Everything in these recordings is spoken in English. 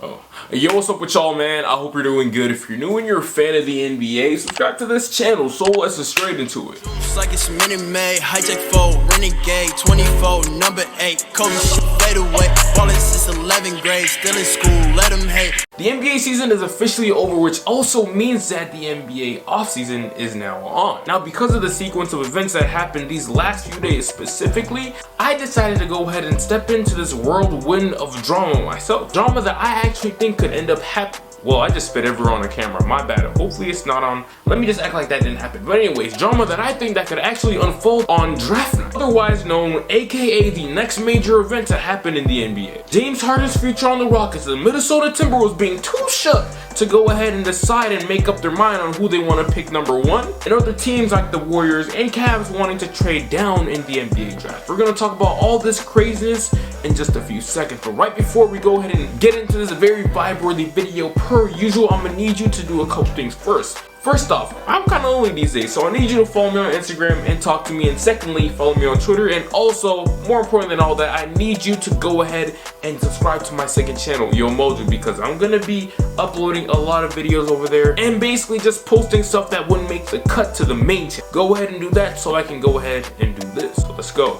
Oh. Yo, what's up with y'all, man? I hope you're doing good. If you're new and you're a fan of the NBA, subscribe to this channel. So let's get straight into it. It's like it's Minute Maid, hijack 4, renegade, 24, number 8, Kobe shit fade away, ballin' since 11th grade, still in school, let them hate. The NBA season is officially over, which also means that the NBA offseason is now on. Now, because of the sequence of events that happened these last few days specifically, I decided to go ahead and step into this whirlwind of drama myself. Drama that I actually think could end up happening. Well, I just spit everywhere on the camera, my bad. Hopefully it's not on. Let me just act like that didn't happen. But anyways, drama that I think that could actually unfold on draft night, otherwise known aka the next major event to happen in the NBA. James Harden's future on the Rockets, the Minnesota Timberwolves being too shook to go ahead and decide and make up their mind on who they want to pick number one, and other teams like the Warriors and Cavs wanting to trade down in the NBA draft. We're going to talk about all this craziness in just a few seconds, but right before we go ahead and get into this very vibe-worthy video, per usual, I'm gonna need you to do a couple things first. First off, I'm kind of lonely these days, so I need you to follow me on Instagram and talk to me, and secondly, follow me on Twitter, and also, more important than all that, I need you to go ahead and subscribe to my second channel, Yo Mojo, because I'm gonna be uploading a lot of videos over there and basically just posting stuff that wouldn't make the cut to the main channel. Go ahead and do that so I can go ahead and do this. So let's go.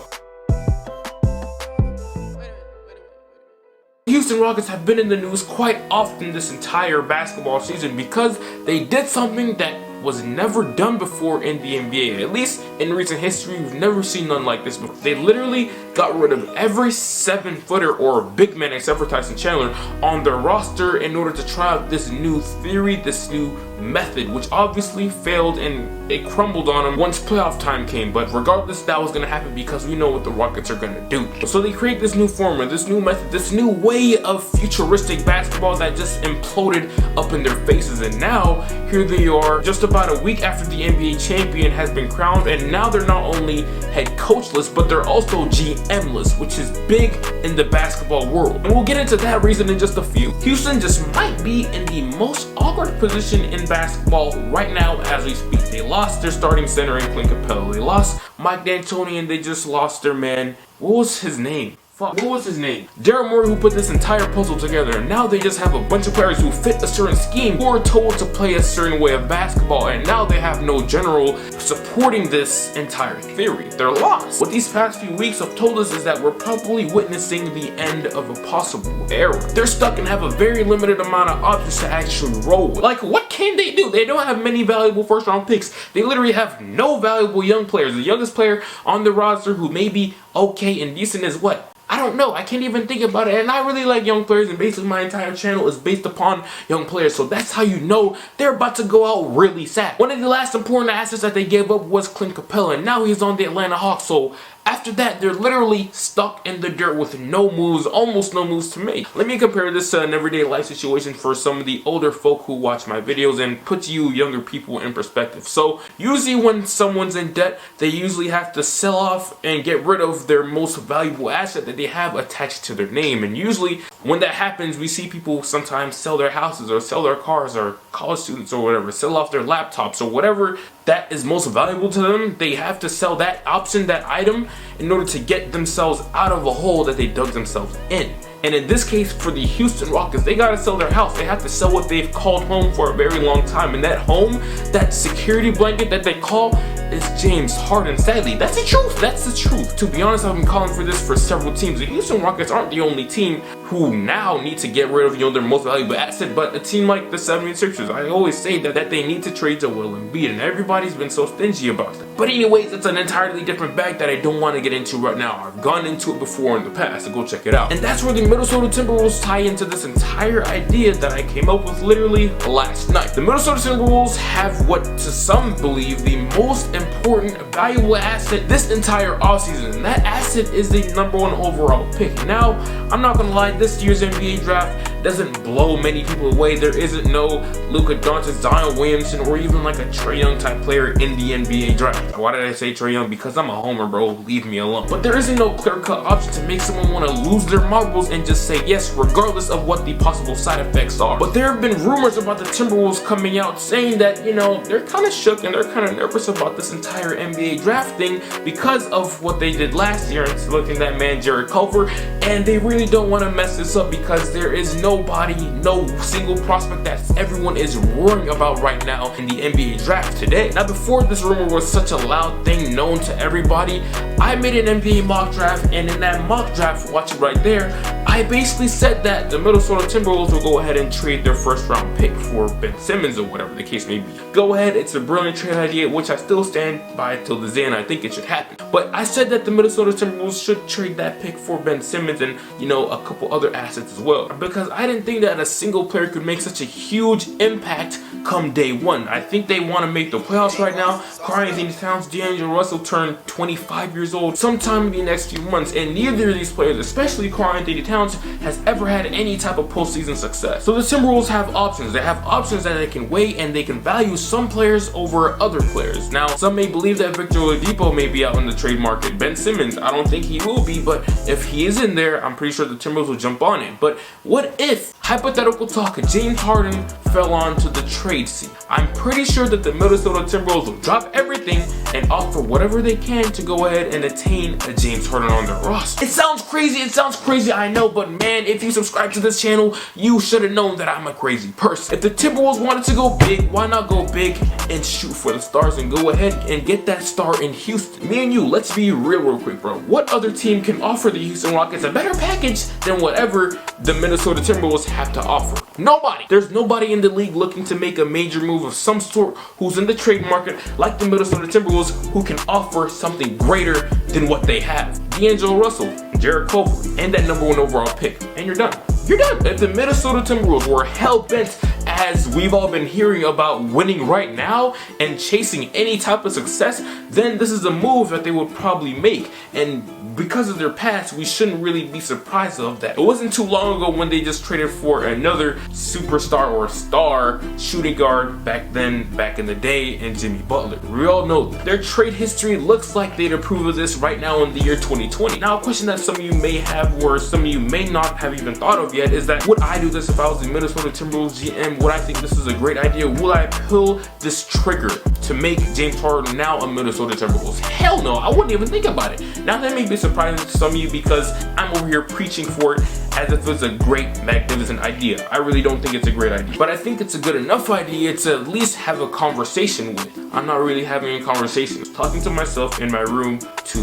Houston Rockets have been in the news quite often this entire basketball season because they did something that was never done before in the NBA. At least in recent history, we've never seen none like this before. They literally got rid of every 7-footer or big man except for Tyson Chandler on their roster in order to try out this new theory, this new method, which obviously failed and it crumbled on them once playoff time came. But regardless, that was going to happen because we know what the Rockets are going to do. So they create this new formula, this new method, this new way of futuristic basketball that just imploded up in their faces. And now here they are, just about a week after the NBA champion has been crowned, and now they're not only head coachless, but they're also GM-less, which is big in the basketball world. And we'll get into that reason in just a few. Houston just might be in the most awkward position in basketball right now as we speak. They lost their starting center in Clint Capella. They lost Mike D'Antoni, and they just lost their man. What was his name? What was his name? Daryl Morey, who put this entire puzzle together, and now they just have a bunch of players who fit a certain scheme, who are told to play a certain way of basketball, and now they have no general supporting this entire theory. They're lost. What these past few weeks have told us is that we're probably witnessing the end of a possible era. They're stuck and have a very limited amount of options to actually roll with. Like, what can they do? They don't have many valuable first-round picks. They literally have no valuable young players. The youngest player on the roster who may be okay and decent is what? I don't know. I can't even think about it. And I really like young players, and basically my entire channel is based upon young players. So that's how you know they're about to go out really sad. One of the last important assets that they gave up was Clint Capella, and now he's on the Atlanta Hawks. So after that, they're literally stuck in the dirt with no moves, almost no moves to make. Let me compare this to an everyday life situation for some of the older folk who watch my videos and put you younger people in perspective. So usually when someone's in debt, they usually have to sell off and get rid of their most valuable asset that they have attached to their name. And usually when that happens, we see people sometimes sell their houses or sell their cars, or college students or whatever, sell off their laptops or whatever that is most valuable to them. They have to sell that option, that item, in order to get themselves out of a hole that they dug themselves in. And in this case, for the Houston Rockets, they gotta sell their house. They have to sell what they've called home for a very long time. And that home, that security blanket that they call, is James Harden. Sadly, that's the truth. That's the truth. To be honest, I've been calling for this for several teams. The Houston Rockets aren't the only team who now need to get rid of, their most valuable asset, but a team like the 76ers. I always say that they need to trade Joel Embiid, and everybody's been so stingy about that. But anyways, it's an entirely different bag that I don't want to get into right now. I've gone into it before in the past, so go check it out. And that's where the Minnesota Timberwolves tie into this entire idea that I came up with literally last night. The Minnesota Timberwolves have what to some believe the most important, valuable asset this entire offseason, and that asset is the #1 overall pick. Now, I'm not gonna lie, this year's NBA draft doesn't blow many people away. There isn't no Luka Doncic, Zion Williamson, or even like a Trae Young type player in the NBA draft. Why did I say Trae Young? Because I'm a homer, bro. Leave me alone. But there isn't no clear-cut option to make someone want to lose their marbles and just say yes, regardless of what the possible side effects are. But there have been rumors about the Timberwolves coming out saying that, they're kind of shook and they're kind of nervous about this entire NBA draft thing because of what they did last year and selecting that man Jared Culver, and they really don't want to mess this up because there is no nobody, no single prospect that everyone is worrying about right now in the NBA draft today. Now, before this rumor was such a loud thing known to everybody, I made an NBA mock draft, and in that mock draft, watch it right there, I basically said that the Minnesota Timberwolves will go ahead and trade their first round pick for Ben Simmons or whatever the case may be. Go ahead, it's a brilliant trade idea, which I still stand by till this day, and I think it should happen. But I said that the Minnesota Timberwolves should trade that pick for Ben Simmons and, you know, a couple other assets as well, because I didn't think that a single player could make such a huge impact come day one. I think they want to make the playoffs right now. Karl-Anthony Towns, D'Angelo Russell turned 25 years old sometime in the next few months, and neither of these players, especially Karl-Anthony Towns, has ever had any type of postseason success. So the Timberwolves have options. They have options that they can weigh, and they can value some players over other players. Now, some may believe that Victor Oladipo may be out in the trade market. Ben Simmons, I don't think he will be, but if he is in there, I'm pretty sure the Timberwolves will jump on it. But what if, hypothetical talk, James Harden fell onto the trade scene? I'm pretty sure that the Minnesota Timberwolves will drop everything and offer whatever they can to go ahead and attain a James Harden on their roster. It sounds crazy, I know, but man, if you subscribe to this channel, you should have known that I'm a crazy person. If the Timberwolves wanted to go big, why not go big and shoot for the stars and go ahead and get that star in Houston? Me and you, let's be real quick, bro. What other team can offer the Houston Rockets a better package than whatever the Minnesota Timberwolves have to offer? Nobody. There's nobody in the league looking to make a major move of some sort who's in the trade market like the Minnesota Timberwolves who can offer something greater than what they have. D'Angelo Russell, Jarrett Culver, and that #1 overall pick, and you're done. You're done. If the Minnesota Timberwolves were hell-bent, as we've all been hearing about, winning right now and chasing any type of success, then this is a move that they would probably make. And because of their past, we shouldn't really be surprised of that. It wasn't too long ago when they just traded for another superstar or star shooting guard back in the day, and Jimmy Butler. We all know their trade history looks like they'd approve of this right now in the year 2020. Now, a question that some of you may have, or some of you may not have even thought of yet, is that would I do this if I was the Minnesota Timberwolves GM? Would I think this is a great idea? Will I pull this trigger to make James Harden now a Minnesota Timberwolves? Hell no, I wouldn't even think about it. Now, that may be surprising to some of you because I'm over here preaching for it as if it's a great, magnificent idea. I really don't think it's a great idea, but I think it's a good enough idea to at least have a conversation with. I'm not really having a conversation. I'm talking to myself in my room to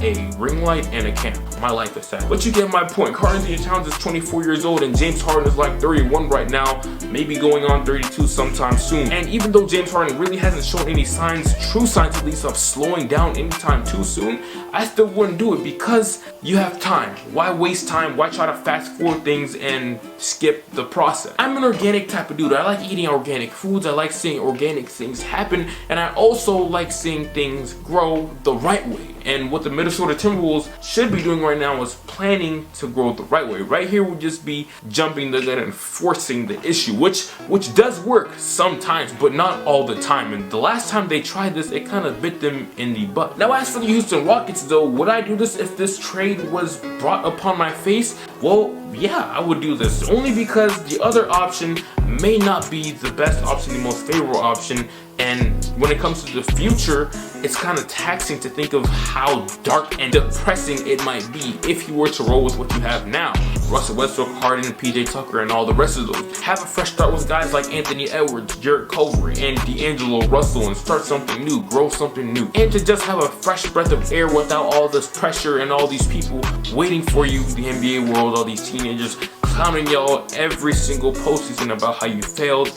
a ring light and a camera. My life is sad. But you get my point. Karl-Anthony Towns is 24 years old and James Harden is like 31 right now, maybe going on 32 sometime soon. And even though James Harden really hasn't shown any signs, true signs at least, of slowing down anytime too soon, I still wouldn't do it because you have time. Why waste time? Why try to fast forward things and skip the process? I'm an organic type of dude. I like eating organic foods. I like seeing organic things happen. And I also like seeing things grow the right way. And what the Minnesota Timberwolves should be doing right now is planning to grow the right way. Right here would just be jumping the gun and forcing the issue, which does work sometimes, but not all the time. And the last time they tried this, it kind of bit them in the butt. Now, as for the Houston Rockets, though, would I do this if this trade was brought upon my face? Well, yeah, I would do this. Only because the other option may not be the best option, the most favorable option. And when it comes to the future, it's kind of taxing to think of how dark and depressing it might be if you were to roll with what you have now. Russell Westbrook, Harden, PJ Tucker, and all the rest of those. Have a fresh start with guys like Anthony Edwards, Jarrett Culver, and D'Angelo Russell, and start something new, grow something new. And to just have a fresh breath of air without all this pressure and all these people waiting for you, the NBA world, all these teenagers clowning y'all every single postseason about how you failed,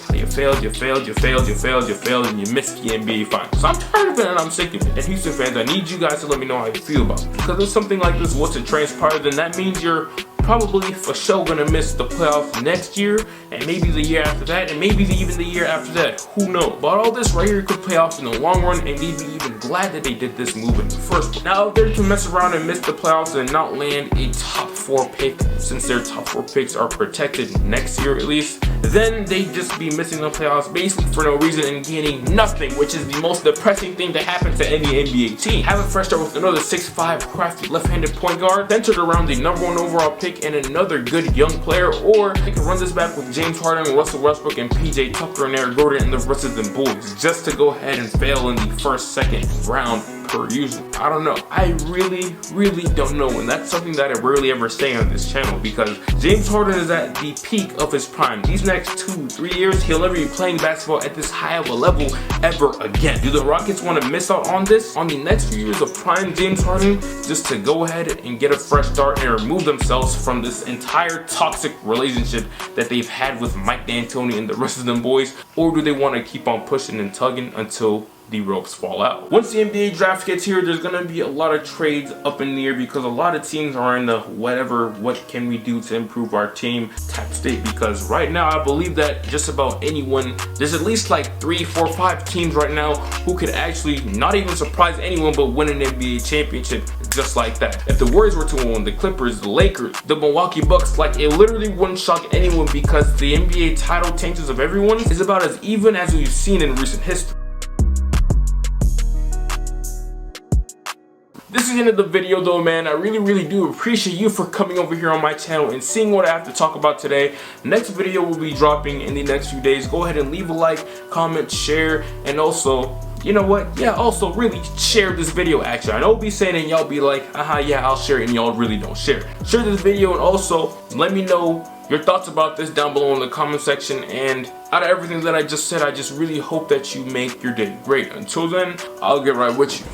and you missed the NBA Finals. So I'm tired of it and I'm sick of it. And Houston fans, I need you guys to let me know how you feel about it. Because if something like this was to transpire, then that means you're probably for sure gonna miss the playoffs next year, and maybe the year after that, and maybe even the year after that. Who knows? But all this right here could pay off in the long run, and they'd be even glad that they did this move in the first place. Now, if they're to mess around and miss the playoffs and not land a top 4 pick, since their top 4 picks are protected next year at least, then they'd just be missing the playoffs basically for no reason and gaining nothing, which is the most depressing thing that happens to any NBA team. Have a fresh start with another 6'5" crafty left-handed point guard centered around the #1 overall pick and another good young player, or they can run this back with James Harden, Russell Westbrook, and PJ Tucker and Eric Gordon and the rest of them boys, just to go ahead and fail in the first, second round per user. I don't know. I really don't know, and that's something that I rarely ever say on this channel, because James Harden is at the peak of his prime. These next 2-3 years, he'll never be playing basketball at this high of a level ever again. Do the Rockets want to miss out on this, on the next few years of prime James Harden, just to go ahead and get a fresh start and remove themselves from this entire toxic relationship that they've had with Mike D'Antoni and the rest of them boys? Or do they want to keep on pushing and tugging until the ropes fall out? Once the NBA draft gets here, there's gonna be a lot of trades up in the air, because a lot of teams are in the whatever, what can we do to improve our team type state. Because right now, I believe that just about anyone, there's at least like 3, 4, 5 teams right now who could actually not even surprise anyone but win an NBA championship just like that. If the Warriors were to win, the Clippers, the Lakers, the Milwaukee Bucks, like, it literally wouldn't shock anyone, because the NBA title chances of everyone is about as even as we've seen in recent history. This is the end of the video though, man. I really do appreciate you for coming over here on my channel and seeing what I have to talk about today. Next video will be dropping in the next few days. Go ahead and leave a like, comment, share, and also, you know what? Yeah, also really share this video actually. I know I'll be saying it and y'all be like, yeah, I'll share it, and y'all really don't share. Share this video, and also let me know your thoughts about this down below in the comment section. And out of everything that I just said, I just really hope that you make your day great. Until then, I'll get right with you.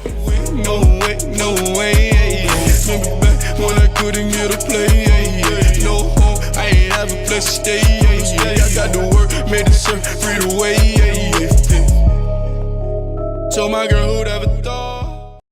No way, remember back when I couldn't get a play, no home, I ain't have a place to stay, I got to work, made the surf, free the way, told my girl who'd ever